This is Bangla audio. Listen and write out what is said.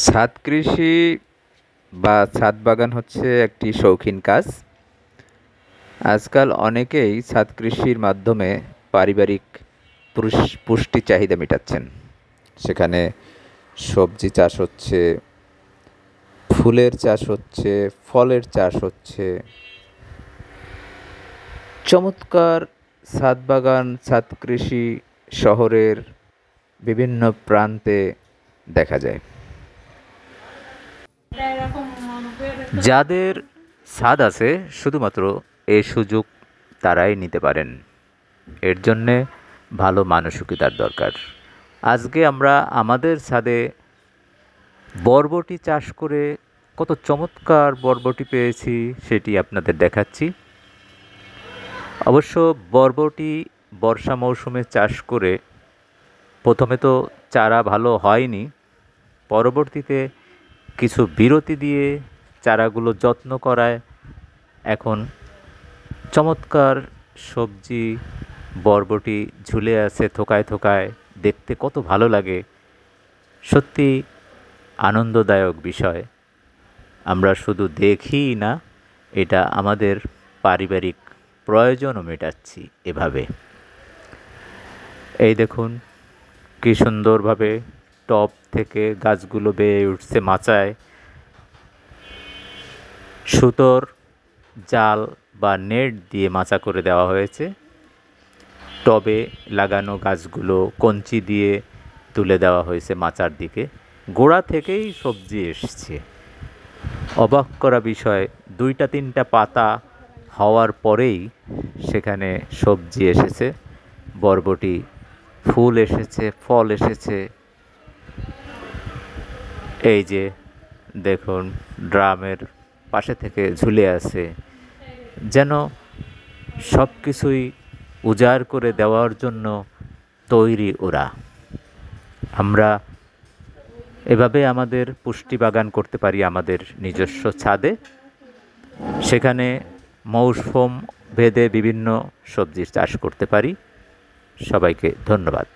ছাদ কৃষি বা ছাদ বাগান হচ্ছে একটি শৌখিন কাজ। আজকাল অনেকেই ছাদ কৃষির মাধ্যমে পারিবারিক পুষ্টি চাহিদা মেটাচ্ছেন। সেখানে সবজি চাষ হচ্ছে, ফুলের চাষ হচ্ছে, ফলের চাষ হচ্ছে। চমৎকার ছাদ বাগান, ছাদ কৃষি শহরের বিভিন্ন প্রান্তে দেখা যায়। যাদের ছাদ আছে শুধুমাত্র এই সুযোগ তারাই নিতে পারেন। এর জন্যে ভালো মানসিকতার দরকার। আজকে আমরা আমাদের ছাদে বরবটি চাষ করে কত চমৎকার বরবটি পেয়েছি সেটি আপনাদের দেখাচ্ছি। অবশ্য বরবটি বর্ষা মৌসুমে চাষ করে প্রথমে তো চারা ভালো হয়নি, পরবর্তীতে কিছু বিরতি দিয়ে চারাগুলো যত্ন করায় এখন চমৎকার সবজি বরবটি ঝুলে আছে থোকায় থোকায়, দেখতে কত ভালো লাগে। সত্যি আনন্দদায়ক বিষয়। আমরা শুধু দেখিই না, এটা আমাদের পারিবারিক প্রয়োজনও মেটাচ্ছি এভাবে। এই দেখুন কী সুন্দরভাবে টব থেকে গাছগুলো বেয়ে উঠছে মাচায়। সুতোর জাল বা নেট দিয়ে মাচা করে দেওয়া হয়েছে। টবে লাগানো গাছগুলো কঞ্চি দিয়ে তুলে দেওয়া হয়েছে মাচার দিকে। গোড়া থেকেই সবজি এসছে। অবাক করা বিষয়, 2-3টা পাতা হওয়ার পরেই সেখানে সবজি এসেছে, বরবটি ফুল এসেছে, ফল এসেছে। এই যে দেখুন ড্রামের পাশে থেকে ঝুলে আছে, যেন সব কিছুই উজাড় করে দেওয়ার জন্য তৈরি ওরা। আমরা এভাবে আমাদের পুষ্টি বাগান করতে পারি আমাদের নিজস্ব ছাদে। সেখানে মৌসুম ভেদে বিভিন্ন সবজির চাষ করতে পারি। সবাইকে ধন্যবাদ।